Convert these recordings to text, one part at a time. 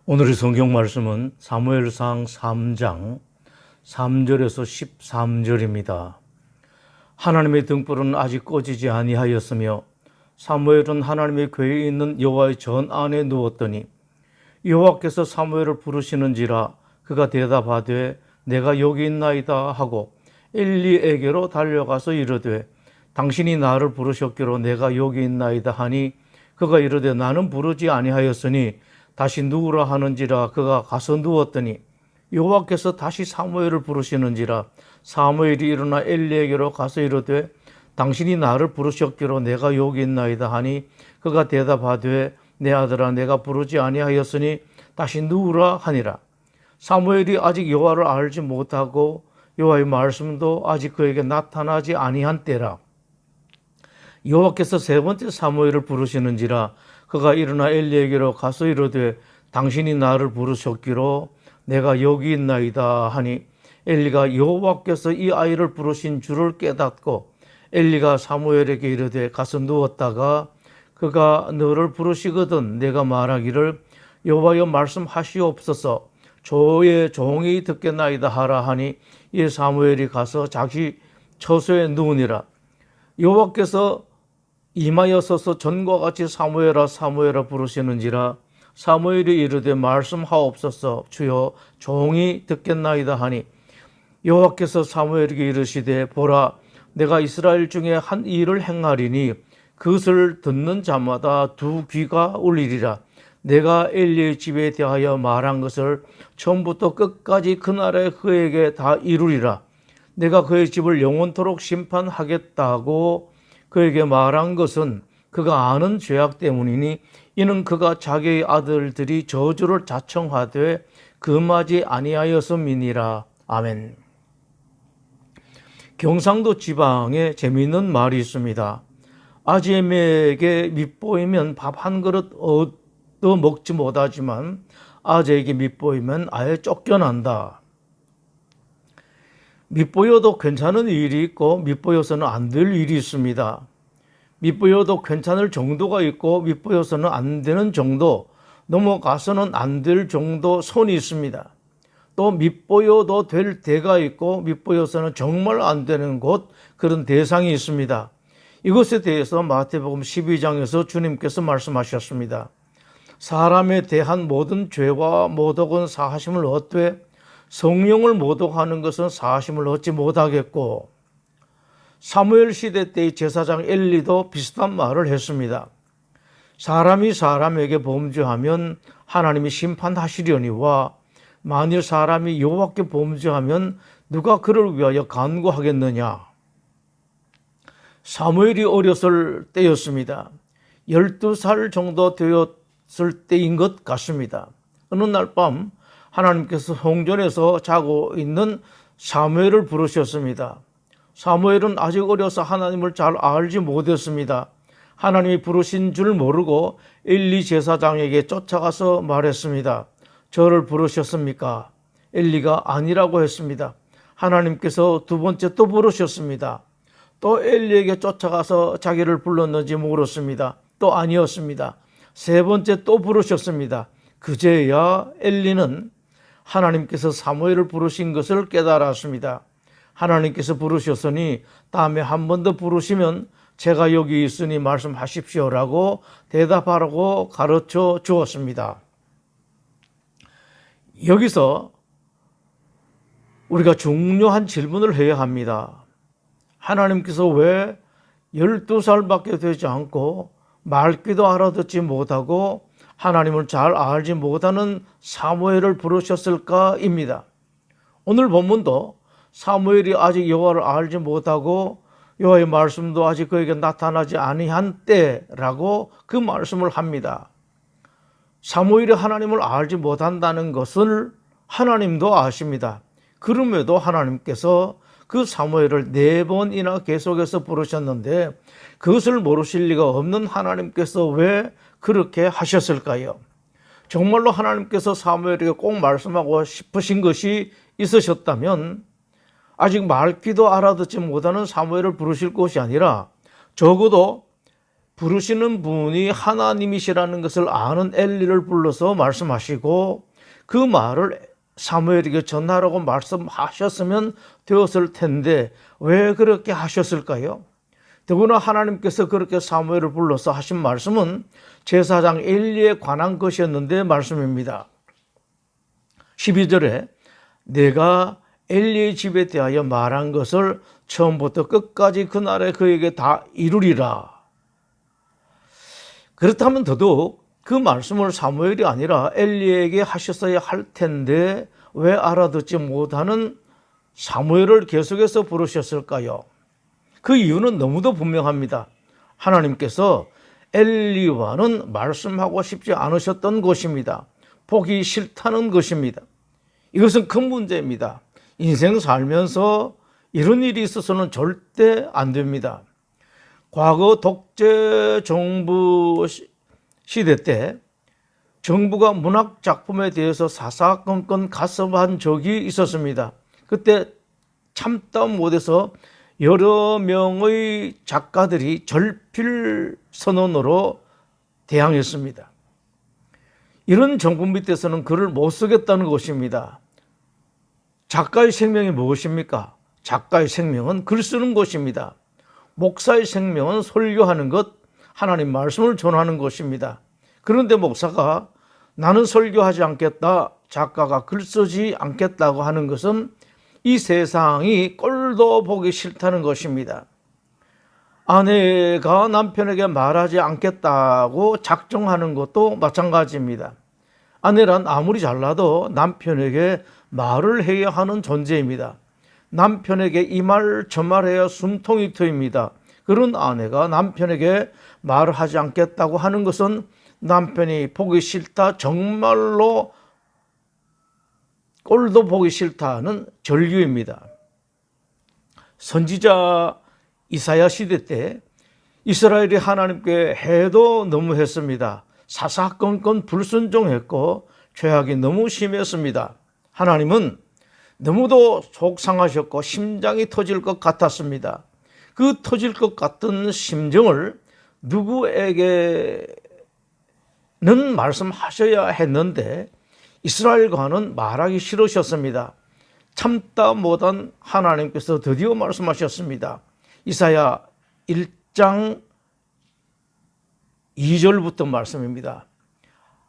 오늘의 성경 말씀은 사무엘상 3장 3절에서 13절입니다. 하나님의 등불은 아직 꺼지지 아니하였으며 사무엘은 하나님의 궤에 있는 여호와의 전 안에 누웠더니 여호와께서 사무엘을 부르시는지라 그가 대답하되 내가 여기 있나이다 하고 엘리에게로 달려가서 이르되 당신이 나를 부르셨기로 내가 여기 있나이다 하니 그가 이르되 나는 부르지 아니하였으니 다시 누구라 하는지라 그가 가서 누웠더니 여호와께서 다시 사무엘을 부르시는지라 사무엘이 일어나 엘리에게로 가서 이르되 당신이 나를 부르셨기로 내가 여기 있나이다 하니 그가 대답하되 내 아들아 내가 부르지 아니하였으니 다시 누구라 하니라. 사무엘이 아직 여호와를 알지 못하고 여호와의 말씀도 아직 그에게 나타나지 아니한 때라. 여호와께서 세 번째 사무엘을 부르시는지라 그가 일어나 엘리에게로 가서 이르되 당신이 나를 부르셨기로 내가 여기 있나이다 하니 엘리가 여호와께서 이 아이를 부르신 줄을 깨닫고 엘리가 사무엘에게 이르되 가서 누웠다가 그가 너를 부르시거든 내가 말하기를 여호와여 말씀하시옵소서 저의 종이 듣겠나이다 하라 하니 이 사무엘이 가서 자기 처소에 누우니라. 여호와께서 임하여서서 전과 같이 사무엘아 사무엘아 부르시는지라 사무엘이 이르되 말씀하옵소서 주여 종이 듣겠나이다 하니 여호와께서 사무엘에게 이르시되 보라 내가 이스라엘 중에 한 일을 행하리니 그것을 듣는 자마다 두 귀가 울리리라. 내가 엘리의 집에 대하여 말한 것을 처음부터 끝까지 그날에 그에게 다 이루리라. 내가 그의 집을 영원토록 심판하겠다고 그에게 말한 것은 그가 아는 죄악 때문이니 이는 그가 자기의 아들들이 저주를 자청하되 금하지 아니하였음이니라. 아멘. 경상도 지방에 재미있는 말이 있습니다. 아재에게 밑보이면 밥 한 그릇 얻어 먹지 못하지만 아재에게 밑보이면 아예 쫓겨난다. 밑보여도 괜찮은 일이 있고 밑보여서는 안 될 일이 있습니다. 밑보여도 괜찮을 정도가 있고 밑보여서는 안 되는 정도, 넘어가서는 안 될 정도 선이 있습니다. 또 밑보여도 될 대가 있고 밑보여서는 정말 안 되는 곳, 그런 대상이 있습니다. 이것에 대해서 마태복음 12장에서 주님께서 말씀하셨습니다. 사람에 대한 모든 죄와 모독은 사하심을 얻되 성령을 모독하는 것은 사하심을 얻지 못하겠고, 사무엘 시대 때의 제사장 엘리도 비슷한 말을 했습니다. 사람이 사람에게 범죄하면 하나님이 심판하시려니와 만일 사람이 여호와께 범죄하면 누가 그를 위하여 간구하겠느냐. 사무엘이 어렸을 때였습니다. 12살 정도 되었을 때인 것 같습니다. 어느 날 밤 하나님께서 성전에서 자고 있는 사무엘을 부르셨습니다. 사무엘은 아직 어려서 하나님을 잘 알지 못했습니다. 하나님이 부르신 줄 모르고 엘리 제사장에게 쫓아가서 말했습니다. 저를 부르셨습니까? 엘리가 아니라고 했습니다. 하나님께서 두 번째 또 부르셨습니다. 또 엘리에게 쫓아가서 자기를 불렀는지 물었습니다. 또 아니었습니다. 세 번째 또 부르셨습니다. 그제야 엘리는 하나님께서 사무엘을 부르신 것을 깨달았습니다. 하나님께서 부르셨으니 다음에 한 번 더 부르시면 제가 여기 있으니 말씀하십시오라고 대답하라고 가르쳐 주었습니다. 여기서 우리가 중요한 질문을 해야 합니다. 하나님께서 왜 12살밖에 되지 않고 말귀도 알아듣지 못하고 하나님을 잘 알지 못하는 사무엘을 부르셨을까입니다. 오늘 본문도 사무엘이 아직 여호와를 알지 못하고 여호와의 말씀도 아직 그에게 나타나지 아니한 때라고 그 말씀을 합니다. 사무엘이 하나님을 알지 못한다는 것을 하나님도 아십니다. 그럼에도 하나님께서 그 사무엘을 4번이나 계속해서 부르셨는데 그것을 모르실 리가 없는 하나님께서 왜 그렇게 하셨을까요? 정말로 하나님께서 사무엘에게 꼭 말씀하고 싶으신 것이 있으셨다면 아직 말귀도 알아듣지 못하는 사무엘을 부르실 것이 아니라 적어도 부르시는 분이 하나님이시라는 것을 아는 엘리를 불러서 말씀하시고 그 말을 사무엘에게 전하라고 말씀하셨으면 되었을 텐데 왜 그렇게 하셨을까요? 더구나 하나님께서 그렇게 사무엘을 불러서 하신 말씀은 제사장 엘리에 관한 것이었는데 말씀입니다. 12절에 내가 엘리의 집에 대하여 말한 것을 처음부터 끝까지 그날에 그에게 다 이루리라. 그렇다면 더더욱 그 말씀을 사무엘이 아니라 엘리에게 하셨어야 할 텐데 왜 알아듣지 못하는 사무엘을 계속해서 부르셨을까요? 그 이유는 너무도 분명합니다. 하나님께서 엘리와는 말씀하고 싶지 않으셨던 것입니다. 보기 싫다는 것입니다. 이것은 큰 문제입니다. 인생 살면서 이런 일이 있어서는 절대 안 됩니다. 과거 독재 정부 시대 때 정부가 문학 작품에 대해서 사사건건 가섭한 적이 있었습니다. 그때 참다 못해서 여러 명의 작가들이 절필 선언으로 대항했습니다. 이런 정부 밑에서는 글을 못 쓰겠다는 것입니다. 작가의 생명이 무엇입니까? 작가의 생명은 글 쓰는 것입니다. 목사의 생명은 설교하는 것, 하나님 말씀을 전하는 것입니다. 그런데 목사가 나는 설교하지 않겠다, 작가가 글 쓰지 않겠다고 하는 것은 이 세상이 꼴도 보기 싫다는 것입니다. 아내가 남편에게 말하지 않겠다고 작정하는 것도 마찬가지입니다. 아내란 아무리 잘나도 남편에게 말을 해야 하는 존재입니다. 남편에게 이 말 저 말해야 숨통이 트입니다. 그런 아내가 남편에게 말을 하지 않겠다고 하는 것은 남편이 보기 싫다, 정말로 꼴도 보기 싫다는 절규입니다. 선지자 이사야 시대 때 이스라엘이 하나님께 해도 너무 했습니다. 사사건건 불순종했고 죄악이 너무 심했습니다. 하나님은 너무도 속상하셨고 심장이 터질 것 같았습니다. 그 터질 것 같은 심정을 누구에게는 말씀하셔야 했는데 이스라엘과는 말하기 싫으셨습니다. 참다 못한 하나님께서 드디어 말씀하셨습니다. 이사야 1장 2절부터 말씀입니다.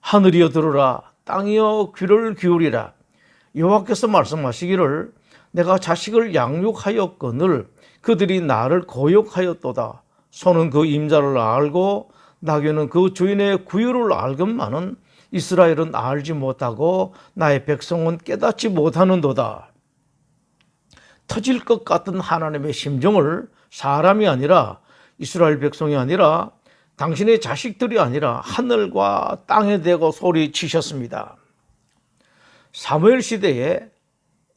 하늘이여 들으라, 땅이여 귀를 기울이라. 여호와께서 말씀하시기를 내가 자식을 양육하였거늘 그들이 나를 거역하였도다. 소는 그 임자를 알고 나귀는 그 주인의 구유를 알건만은 이스라엘은 알지 못하고 나의 백성은 깨닫지 못하는도다. 터질 것 같은 하나님의 심정을 사람이 아니라 이스라엘 백성이 아니라 당신의 자식들이 아니라 하늘과 땅에 대고 소리치셨습니다. 사무엘 시대에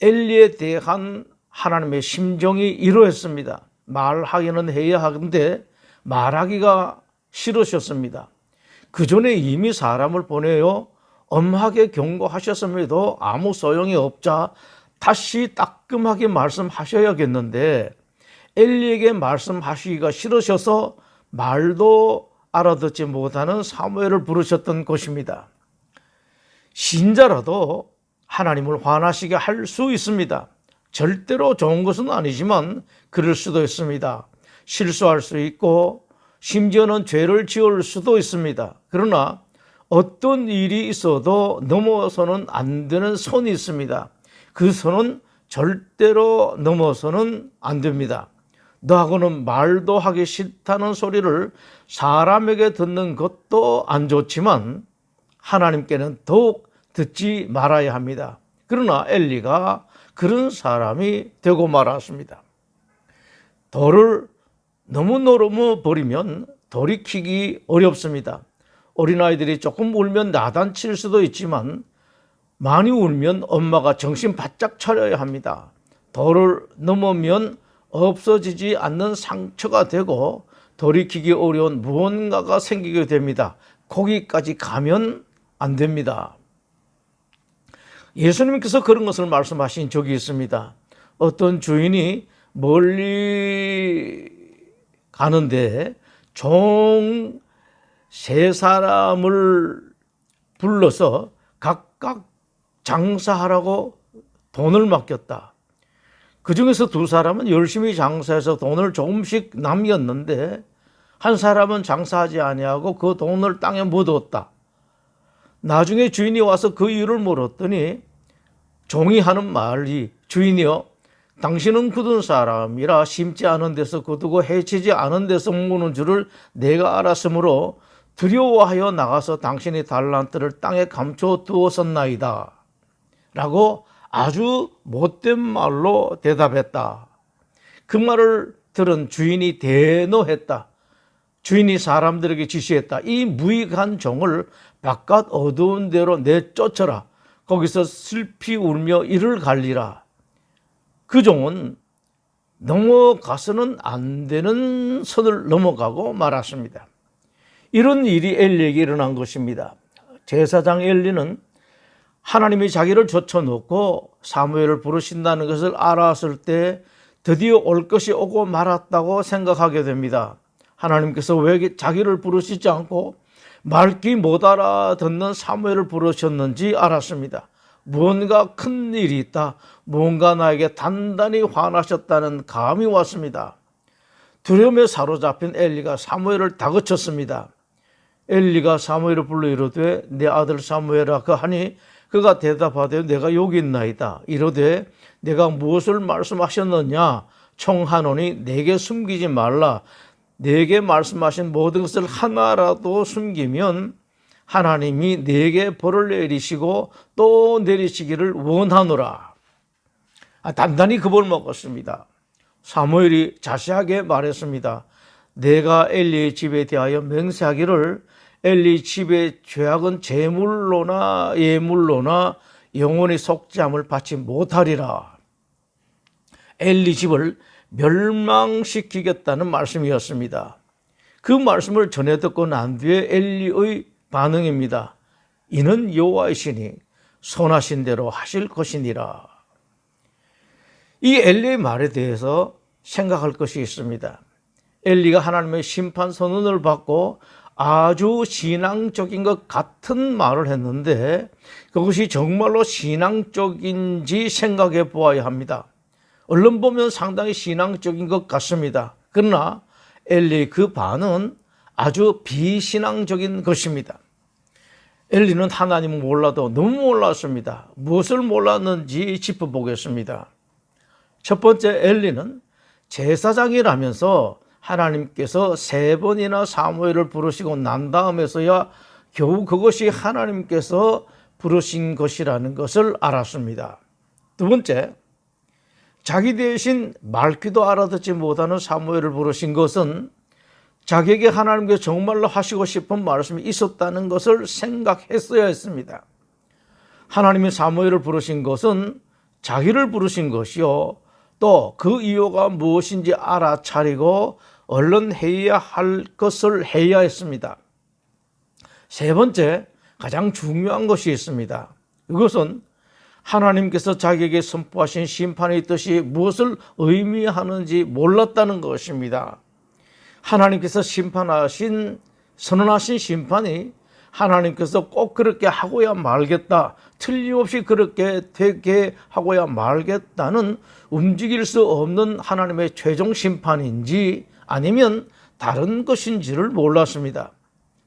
엘리에 대한 하나님의 심정이 이러했습니다. 말하기는 해야 하는데 말하기가 싫으셨습니다. 그 전에 이미 사람을 보내어 엄하게 경고하셨음에도 아무 소용이 없자 다시 따끔하게 말씀하셔야겠는데 엘리에게 말씀하시기가 싫으셔서 말도 알아듣지 못하는 사무엘을 부르셨던 것입니다. 신자라도 하나님을 화나시게 할 수 있습니다. 절대로 좋은 것은 아니지만 그럴 수도 있습니다. 실수할 수 있고 심지어는 죄를 지을 수도 있습니다. 그러나 어떤 일이 있어도 넘어서는 안 되는 선이 있습니다. 그 선은 절대로 넘어서는 안 됩니다. 너하고는 말도 하기 싫다는 소리를 사람에게 듣는 것도 안 좋지만 하나님께는 더욱 듣지 말아야 합니다. 그러나 엘리가 그런 사람이 되고 말았습니다. 돌을 너무 버리면 돌이키기 어렵습니다. 어린아이들이 조금 울면 나단칠 수도 있지만 많이 울면 엄마가 정신 바짝 차려야 합니다. 돌을 넘으면 없어지지 않는 상처가 되고 돌이키기 어려운 무언가가 생기게 됩니다. 거기까지 가면 안 됩니다. 예수님께서 그런 것을 말씀하신 적이 있습니다. 어떤 주인이 멀리 가는데 종 세 사람을 불러서 각각 장사하라고 돈을 맡겼다. 그 중에서 두 사람은 열심히 장사해서 돈을 조금씩 남겼는데 한 사람은 장사하지 아니하고 그 돈을 땅에 묻었다. 나중에 주인이 와서 그 이유를 물었더니 종이 하는 말이, 주인이여, 당신은 굳은 사람이라 심지 않은 데서 굳고 해치지 않은 데서 무는 줄을 내가 알았으므로 두려워하여 나가서 당신의 달란트를 땅에 감춰 두었었나이다 라고 아주 못된 말로 대답했다. 그 말을 들은 주인이 대노했다. 주인이 사람들에게 지시했다. 이 무익한 종을 바깥 어두운 데로 내쫓아라. 거기서 슬피 울며 이를 갈리라. 그 종은 넘어가서는 안 되는 선을 넘어가고 말았습니다. 이런 일이 엘리에게 일어난 것입니다. 제사장 엘리는 하나님이 자기를 젖혀놓고 사무엘을 부르신다는 것을 알았을 때 드디어 올 것이 오고 말았다고 생각하게 됩니다. 하나님께서 왜 자기를 부르시지 않고 말귀 못 알아듣는 사무엘을 부르셨는지 알았습니다. 무언가 큰 일이 있다. 무언가 나에게 단단히 화나셨다는 감이 왔습니다. 두려움에 사로잡힌 엘리가 사무엘을 다그쳤습니다. 엘리가 사무엘을 불러 이르되 내 아들 사무엘아 그하니 그가 대답하되 내가 여기 있나이다. 이르되 내가 무엇을 말씀하셨느냐 청하노니 내게 숨기지 말라. 내게 말씀하신 모든 것을 하나라도 숨기면 하나님이 내게 벌을 내리시고 또 내리시기를 원하노라. 단단히 겁을 먹었습니다. 사무엘이 자세하게 말했습니다. 내가 엘리의 집에 대하여 맹세하기를 엘리 집의 죄악은 제물로나 예물로나 영원히 속죄함을 받지 못하리라. 엘리 집을 멸망시키겠다는 말씀이었습니다. 그 말씀을 전해 듣고 난 뒤에 엘리의 반응입니다. 이는 여호와이시니 선하신 대로 하실 것이니라. 이 엘리의 말에 대해서 생각할 것이 있습니다. 엘리가 하나님의 심판 선언을 받고 아주 신앙적인 것 같은 말을 했는데 그것이 정말로 신앙적인지 생각해 보아야 합니다. 얼른 보면 상당히 신앙적인 것 같습니다. 그러나 엘리의 그 반응은 아주 비신앙적인 것입니다. 엘리는 하나님을 몰라도 너무 몰랐습니다. 무엇을 몰랐는지 짚어보겠습니다. 첫 번째, 엘리는 제사장이라면서 하나님께서 3번이나 사무엘을 부르시고 난 다음에서야 겨우 그것이 하나님께서 부르신 것이라는 것을 알았습니다. 두 번째, 자기 대신 말귀도 알아듣지 못하는 사무엘을 부르신 것은 자기에게 하나님께서 정말로 하시고 싶은 말씀이 있었다는 것을 생각했어야 했습니다. 하나님이 사무엘을 부르신 것은 자기를 부르신 것이요, 또 그 이유가 무엇인지 알아차리고 얼른 해야 할 것을 해야 했습니다. 세 번째, 가장 중요한 것이 있습니다. 그것은 하나님께서 자기에게 선포하신 심판의 뜻이 무엇을 의미하는지 몰랐다는 것입니다. 하나님께서 선언하신 심판이 하나님께서 꼭 그렇게 하고야 말겠다, 틀림없이 그렇게 되게 하고야 말겠다는 움직일 수 없는 하나님의 최종 심판인지 아니면 다른 것인지를 몰랐습니다.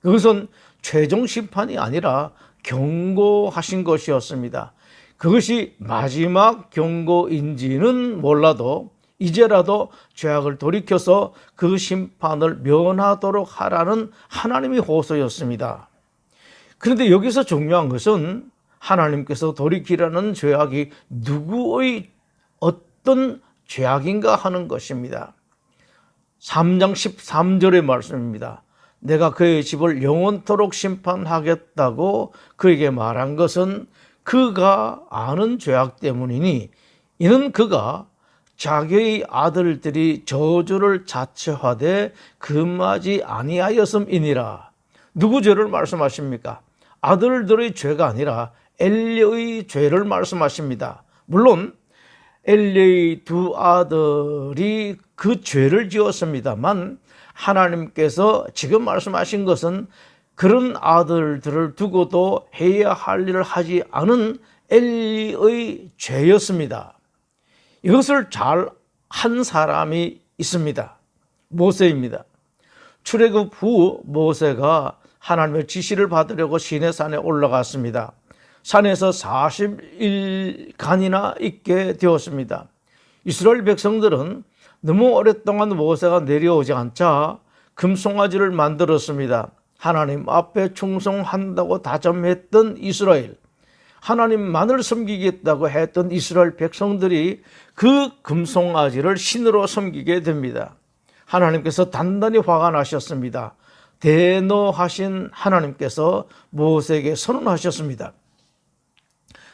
그것은 최종 심판이 아니라 경고하신 것이었습니다. 그것이 마지막 경고인지는 몰라도 이제라도 죄악을 돌이켜서 그 심판을 면하도록 하라는 하나님의 호소였습니다. 그런데 여기서 중요한 것은 하나님께서 돌이키라는 죄악이 누구의 어떤 죄악인가 하는 것입니다. 3장 13절의 말씀입니다. 내가 그의 집을 영원토록 심판하겠다고 그에게 말한 것은 그가 아는 죄악 때문이니 이는 그가 자기의 아들들이 저주를 자처하되 금하지 아니하였음이니라. 누구 죄를 말씀하십니까? 아들들의 죄가 아니라 엘리의 죄를 말씀하십니다. 물론 엘리의 두 아들이 그 죄를 지었습니다만 하나님께서 지금 말씀하신 것은 그런 아들들을 두고도 해야 할 일을 하지 않은 엘리의 죄였습니다. 이것을 잘 한 사람이 있습니다. 모세입니다. 출애굽 후 모세가 하나님의 지시를 받으려고 시내산에 올라갔습니다. 산에서 40일간이나 있게 되었습니다. 이스라엘 백성들은 너무 오랫동안 모세가 내려오지 않자 금송아지를 만들었습니다. 하나님 앞에 충성한다고 다짐했던 이스라엘, 하나님만을 섬기겠다고 했던 이스라엘 백성들이 그 금송아지를 신으로 섬기게 됩니다. 하나님께서 단단히 화가 나셨습니다. 대노하신 하나님께서 모세에게 선언하셨습니다.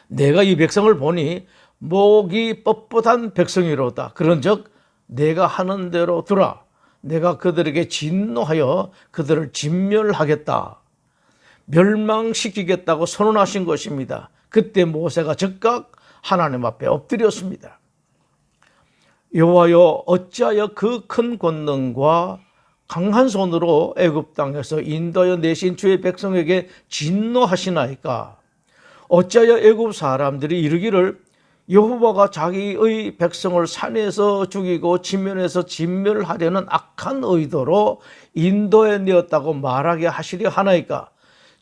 내가 이 백성을 보니 목이 뻣뻣한 백성이로다. 그런즉 내가 하는 대로 두라. 내가 그들에게 진노하여 그들을 진멸하겠다. 멸망시키겠다고 선언하신 것입니다. 그때 모세가 즉각 하나님 앞에 엎드렸습니다. 여호와여, 어찌하여 그 큰 권능과 강한 손으로 애굽 땅에서 인도하여 내신 주의 백성에게 진노하시나이까? 어찌하여 애굽 사람들이 이르기를 여호와가 자기의 백성을 산에서 죽이고 지면에서 진멸하려는 악한 의도로 인도해 내었다고 말하게 하시려 하나이까?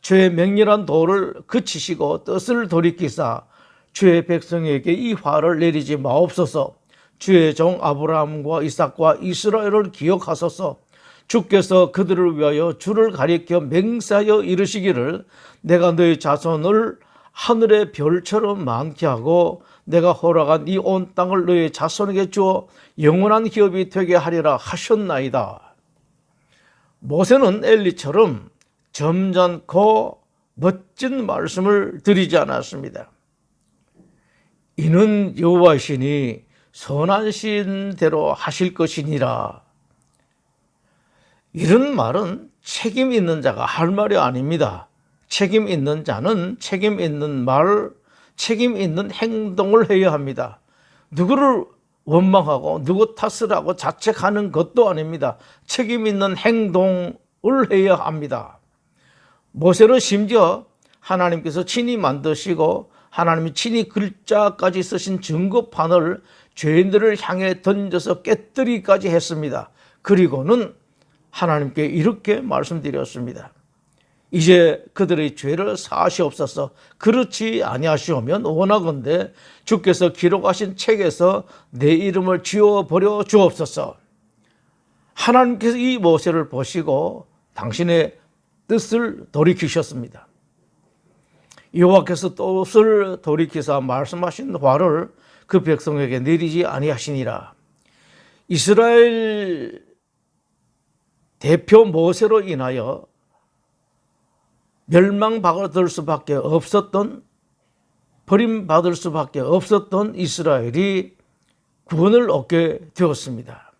주의 맹렬한 도를 그치시고 뜻을 돌이키사 주의 백성에게 이 화를 내리지 마옵소서. 주의 종 아브라함과 이삭과 이스라엘을 기억하소서. 주께서 그들을 위하여 주를 가리켜 맹세하여 이르시기를 내가 너희 자손을 하늘의 별처럼 많게 하고 내가 허락한 이 온 땅을 너희 자손에게 주어 영원한 기업이 되게 하리라 하셨나이다. 모세는 엘리처럼 점잖고 멋진 말씀을 드리지 않았습니다. 이는 여호와시니 선하신 대로 하실 것이니라. 이런 말은 책임 있는 자가 할 말이 아닙니다. 책임 있는 자는 책임 있는 말, 책임 있는 행동을 해야 합니다. 누구를 원망하고 누구 탓을 하고 자책하는 것도 아닙니다. 책임 있는 행동을 해야 합니다. 모세는 심지어 하나님께서 친히 만드시고 하나님이 친히 글자까지 쓰신 증거판을 죄인들을 향해 던져서 깨뜨리기까지 했습니다. 그리고는 하나님께 이렇게 말씀드렸습니다. 이제 그들의 죄를 사하시옵소서. 그렇지 아니하시오면 원하건대 주께서 기록하신 책에서 내 이름을 지워버려 주옵소서. 하나님께서 이 모세를 보시고 당신의 뜻을 돌이키셨습니다. 여호와께서 뜻을 돌이키사 말씀하신 화를 그 백성에게 내리지 아니하시니라. 이스라엘 대표 모세로 인하여 멸망받을 수밖에 없었던, 버림받을 수밖에 없었던 이스라엘이 구원을 얻게 되었습니다.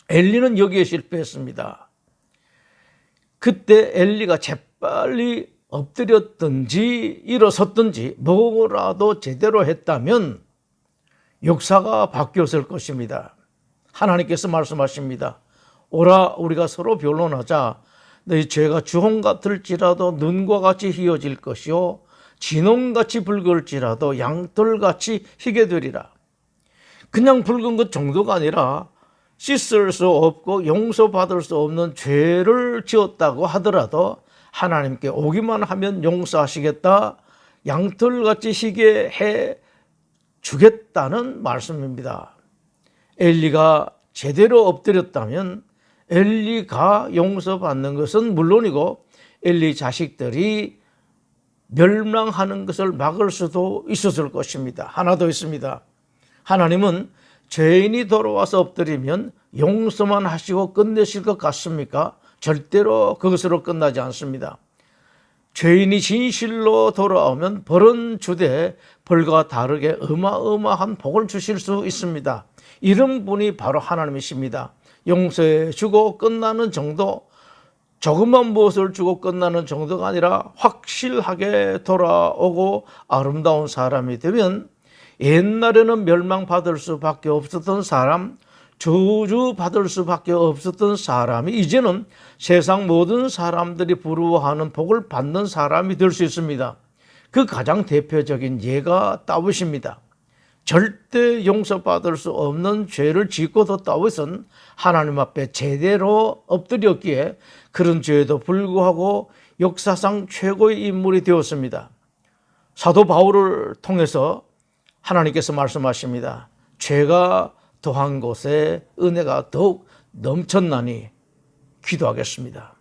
엘리는 여기에 실패했습니다. 그때 엘리가 재빨리 엎드렸든지 일어섰든지 뭐라도 제대로 했다면 역사가 바뀌었을 것입니다. 하나님께서 말씀하십니다. 오라 우리가 서로 변론하자. 너희 죄가 주홍 같을지라도 눈과 같이 희어질 것이요 진홍같이 붉을지라도 양털같이 희게 되리라. 그냥 붉은 것 정도가 아니라 씻을 수 없고 용서받을 수 없는 죄를 지었다고 하더라도 하나님께 오기만 하면 용서하시겠다, 양털같이 희게 해 주겠다는 말씀입니다. 엘리가 제대로 엎드렸다면 엘리가 용서받는 것은 물론이고 엘리 자식들이 멸망하는 것을 막을 수도 있었을 것입니다. 하나 더 있습니다. 하나님은 죄인이 돌아와서 엎드리면 용서만 하시고 끝내실 것 같습니까? 절대로 그것으로 끝나지 않습니다. 죄인이 진실로 돌아오면 벌은 주되 벌과 다르게 어마어마한 복을 주실 수 있습니다. 이런 분이 바로 하나님이십니다. 용서해 주고 끝나는 정도, 조그만 무엇을 주고 끝나는 정도가 아니라 확실하게 돌아오고 아름다운 사람이 되면 옛날에는 멸망받을 수밖에 없었던 사람, 저주받을 수밖에 없었던 사람이 이제는 세상 모든 사람들이 부러워하는 복을 받는 사람이 될 수 있습니다. 그 가장 대표적인 예가 다윗입니다. 절대 용서받을 수 없는 죄를 짓고도 다윗은 하나님 앞에 제대로 엎드렸기에 그런 죄에도 불구하고 역사상 최고의 인물이 되었습니다. 사도 바울을 통해서 하나님께서 말씀하십니다. 죄가 더한 곳에 은혜가 더욱 넘쳤나니. 기도하겠습니다.